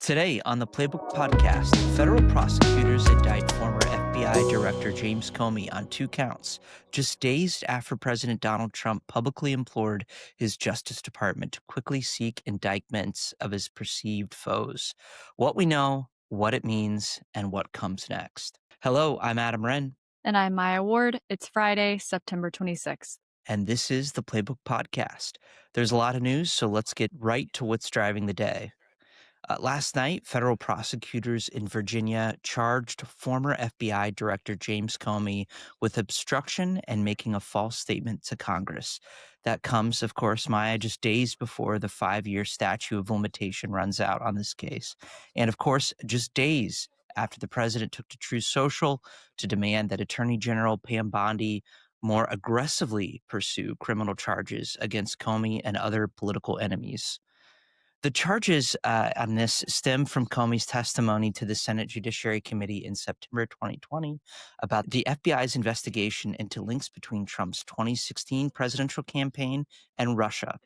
Today on the Playbook podcast, federal prosecutors indict former FBI Director James Comey on 2 counts, just days after President Donald Trump publicly implored his Justice Department to quickly seek indictments of his perceived foes. What we know, what it means, and what comes next. Hello, I'm Adam Wren. And I'm Myah Ward. It's Friday, September 26th. And this is the Playbook podcast. There's a lot of news, so let's get right to what's driving the day. Last night, federal prosecutors in Virginia charged former FBI Director James Comey with obstruction and making a false statement to Congress. That comes, of course, Myah, just days before the 5-year statute of limitation runs out on this case. And of course, just days after the president took to Truth Social to demand that Attorney General Pam Bondi more aggressively pursue criminal charges against Comey and other political enemies. The charges on this stem from Comey's testimony to the Senate Judiciary Committee in September 2020 about the FBI's investigation into links between Trump's 2016 presidential campaign and Russia.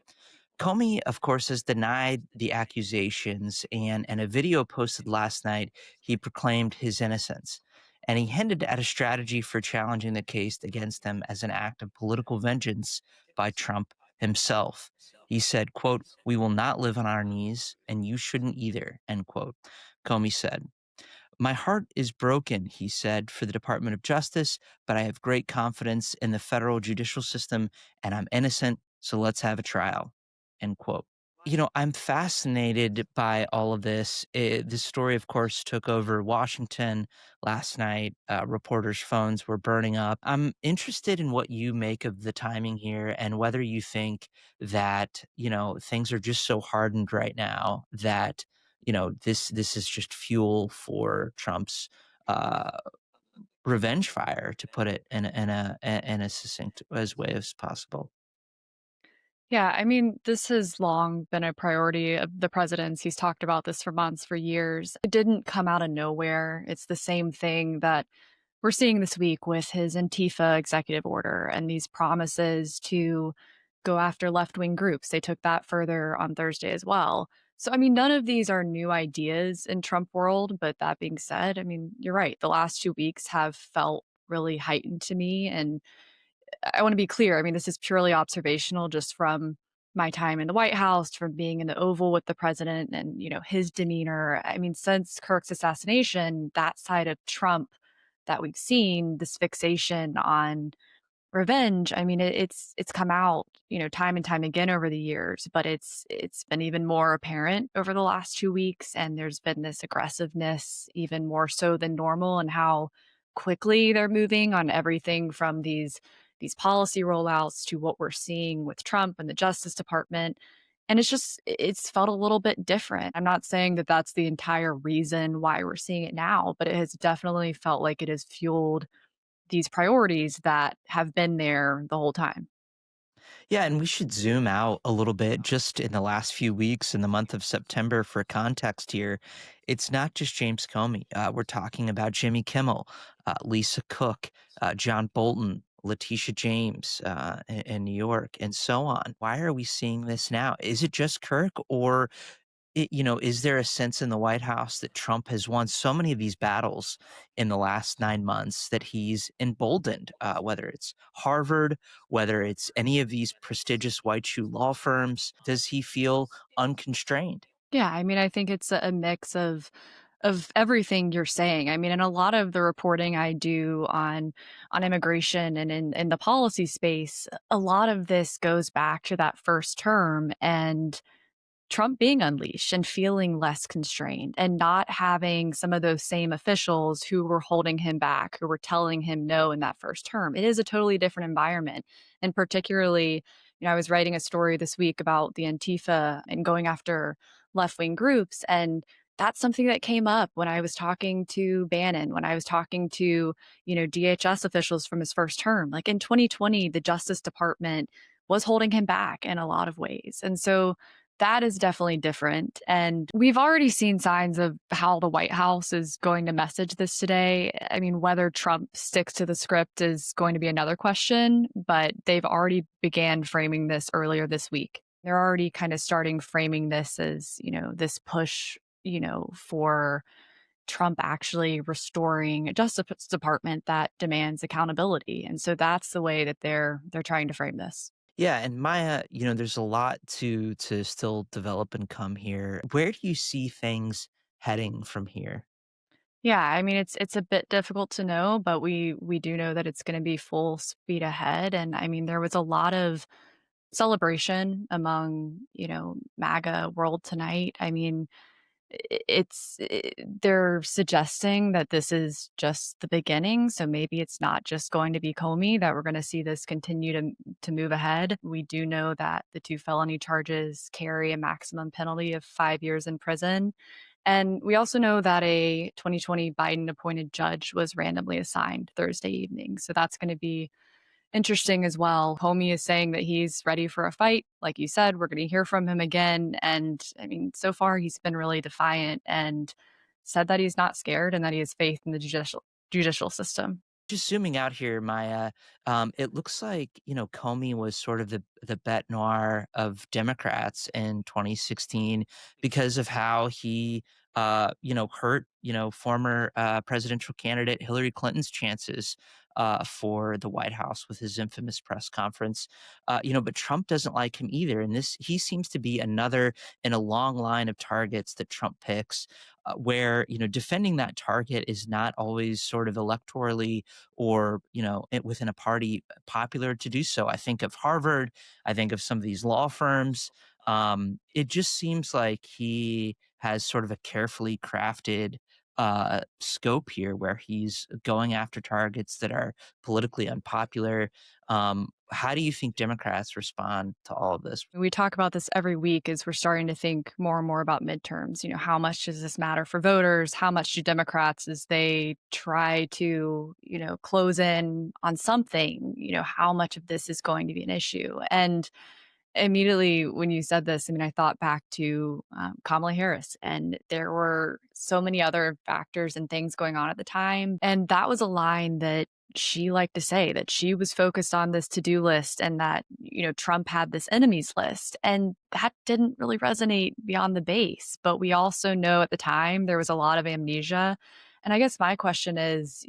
Comey, of course, has denied the accusations, and in a video posted last night, he proclaimed his innocence. And he hinted at a strategy for challenging the case against him as an act of political vengeance by Trump himself. He said, quote, "We will not live on our knees, and you shouldn't either," end quote. Comey said, "My heart is broken," he said, "for the Department of Justice, but I have great confidence in the federal judicial system, and I'm innocent, so let's have a trial," end quote. I'm fascinated by all of this. This story, of course, took over Washington last night. Reporters' phones were burning up. I'm interested in what you make of the timing here and whether you think that, things are just so hardened right now that, this is just fuel for Trump's revenge fire, to put it in a succinct as way as possible. Yeah, this has long been a priority of the president's. He's talked about this for months, for years. It didn't come out of nowhere. It's the same thing that we're seeing this week with his Antifa executive order and these promises to go after left-wing groups. They took that further on Thursday as well. So, none of these are new ideas in Trump world. But that being said, you're right. The last 2 weeks have felt really heightened to me. And I want to be clear. This is purely observational just from my time in the White House, from being in the Oval with the president and, his demeanor. Since Kirk's assassination, that side of Trump that we've seen, this fixation on revenge, it's come out, time and time again over the years, but it's been even more apparent over the last 2 weeks. And there's been this aggressiveness, even more so than normal, and how quickly they're moving on everything from these policy rollouts to what we're seeing with Trump and the Justice Department. And it's felt a little bit different. I'm not saying that that's the entire reason why we're seeing it now, but it has definitely felt like it has fueled these priorities that have been there the whole time. Yeah, and we should zoom out a little bit just in the last few weeks in the month of September for context here. It's not just James Comey. We're talking about Jimmy Kimmel, Lisa Cook, John Bolton, Letitia James in New York, and so on. Why are we seeing this now? Is it just Kirk, or is there a sense in the White House that Trump has won so many of these battles in the last 9 months that he's emboldened, whether it's Harvard, whether it's any of these prestigious white shoe law firms? Does he feel unconstrained? Yeah, I think it's a mix of everything you're saying. And a lot of the reporting I do on immigration and in the policy space, a lot of this goes back to that first term and Trump being unleashed and feeling less constrained and not having some of those same officials who were holding him back, who were telling him no in that first term. It is a totally different environment. And particularly, I was writing a story this week about the Antifa and going after left-wing groups. And that's something that came up when I was talking to Bannon, when I was talking to, DHS officials from his first term. Like in 2020, the Justice Department was holding him back in a lot of ways. And so that is definitely different. And we've already seen signs of how the White House is going to message this today. Whether Trump sticks to the script is going to be another question, but they've already began framing this earlier this week. They're already kind of starting framing this as, this push for Trump actually restoring a Justice Department that demands accountability. And so that's the way that they're trying to frame this. Yeah, and Maya, there's a lot to still develop and come here. Where do you see things heading from here? Yeah, I mean it's a bit difficult to know, but we do know that it's going to be full speed ahead. And I mean there was a lot of celebration among MAGA world tonight. I mean they're suggesting that this is just the beginning, so maybe it's not just going to be Comey, that we're gonna see this continue to move ahead. We do know that the 2 felony charges carry a maximum penalty of 5 years in prison, and we also know that a 2020 Biden-appointed judge was randomly assigned Thursday evening, so that's gonna be interesting as well. Comey is saying that he's ready for a fight. Like you said, we're going to hear from him again. And I mean, so far he's been really defiant and said that he's not scared and that he has faith in the judicial system. Just zooming out here, Maya, it looks like Comey was sort of the bête noir of Democrats in 2016 because of how he hurt former presidential candidate Hillary Clinton's chances for the White House with his infamous press conference. But Trump doesn't like him either, and this he seems to be another in a long line of targets that Trump picks. Where defending that target is not always sort of electorally or within a party popular to do so. I think of Harvard. I think of some of these law firms. It just seems like he has sort of a carefully crafted scope here where he's going after targets that are politically unpopular. How do you think Democrats respond to all of this? We talk about this every week as we're starting to think more and more about midterms. How much does this matter for voters? How much do Democrats, as they try to, close in on something, how much of this is going to be an issue? And immediately when you said this, I mean, I thought back to Kamala Harris, and there were so many other factors and things going on at the time. And that was a line that she liked to say, that she was focused on this to do list and that, Trump had this enemies list. And that didn't really resonate beyond the base. But we also know at the time there was a lot of amnesia. And I guess my question is,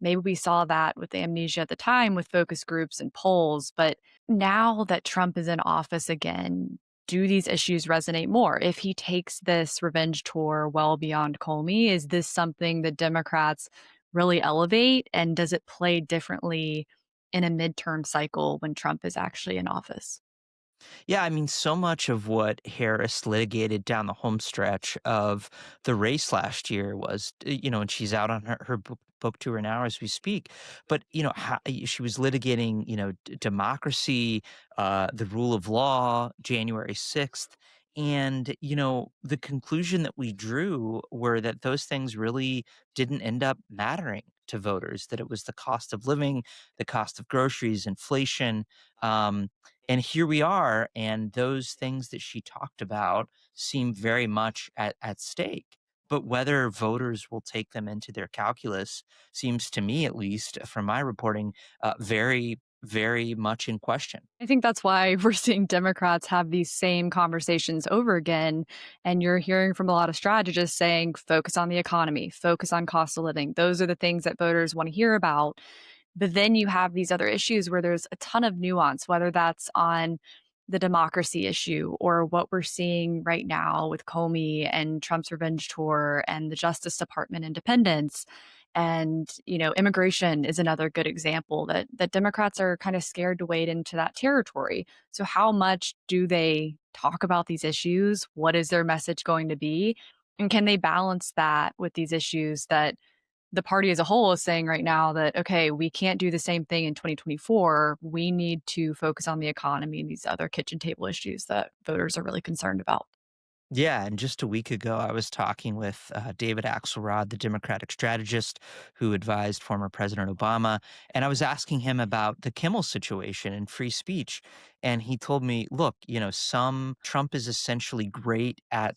maybe we saw that with the amnesia at the time with focus groups and polls, but now that Trump is in office again, do these issues resonate more? If he takes this revenge tour well beyond Comey, is this something that Democrats really elevate? And does it play differently in a midterm cycle when Trump is actually in office? Yeah, I mean, so much of what Harris litigated down the home stretch of the race last year was, and she's out on her book tour now as we speak. But how, she was litigating, democracy, the rule of law, January 6th. And the conclusion that we drew were that those things really didn't end up mattering to voters. That it was the cost of living, the cost of groceries, inflation. And here we are, and those things that she talked about seem very much at stake. But whether voters will take them into their calculus seems to me, at least from my reporting, very, very much in question. I think that's why we're seeing Democrats have these same conversations over again. And you're hearing from a lot of strategists saying, focus on the economy, focus on cost of living. Those are the things that voters want to hear about. But then you have these other issues where there's a ton of nuance, whether that's on the democracy issue or what we're seeing right now with Comey and Trump's revenge tour and the Justice Department independence. And, immigration is another good example that Democrats are kind of scared to wade into that territory. So how much do they talk about these issues? What is their message going to be? And can they balance that with these issues that the party as a whole is saying right now that, okay, we can't do the same thing in 2024. We need to focus on the economy and these other kitchen table issues that voters are really concerned about. Yeah, and just a week ago, I was talking with David Axelrod, the Democratic strategist who advised former President Obama, and I was asking him about the Kimmel situation and free speech. And he told me, look, some Trump is essentially great at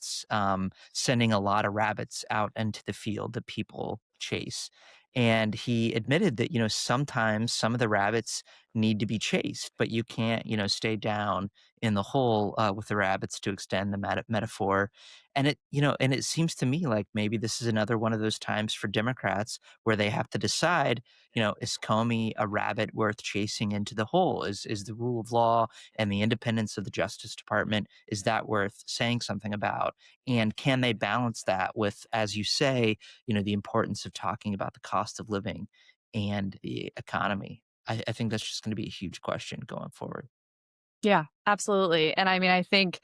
sending a lot of rabbits out into the field that people chase. And he admitted that, sometimes some of the rabbits need to be chased, but you can't, stay down in the hole with the rabbits, to extend the metaphor. And it seems to me like maybe this is another one of those times for Democrats where they have to decide, is Comey a rabbit worth chasing into the hole? Is the rule of law and the independence of the Justice Department, is that worth saying something about? And can they balance that with, as you say, the importance of talking about the cost of living and the economy? I think that's just going to be a huge question going forward. Yeah, absolutely. And I mean, I think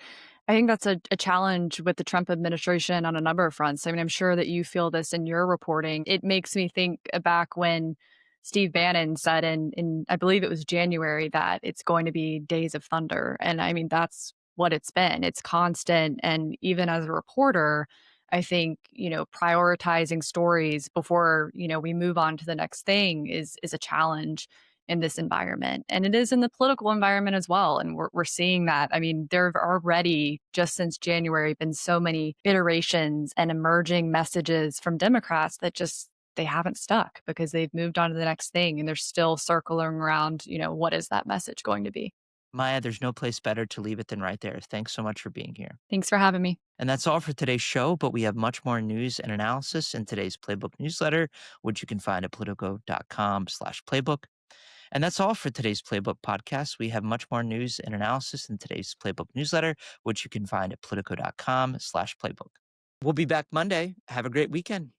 that's a challenge with the Trump administration on a number of fronts. I mean, I'm sure that you feel this in your reporting. It makes me think back when Steve Bannon said in I believe it was January that it's going to be days of thunder. And I mean, that's what it's been. It's constant. And even as a reporter, I think, prioritizing stories before, we move on to the next thing is a challenge in this environment. And it is in the political environment as well. And we're seeing that. I mean, there have already, just since January, been so many iterations and emerging messages from Democrats that just they haven't stuck because they've moved on to the next thing and they're still circling around, what is that message going to be? Myah, there's no place better to leave it than right there. Thanks so much for being here. Thanks for having me. And that's all for today's show, but we have much more news and analysis in today's Playbook newsletter, which you can find at politico.com/playbook. And that's all for today's Playbook podcast. We have much more news and analysis in today's Playbook newsletter, which you can find at politico.com/playbook. We'll be back Monday. Have a great weekend.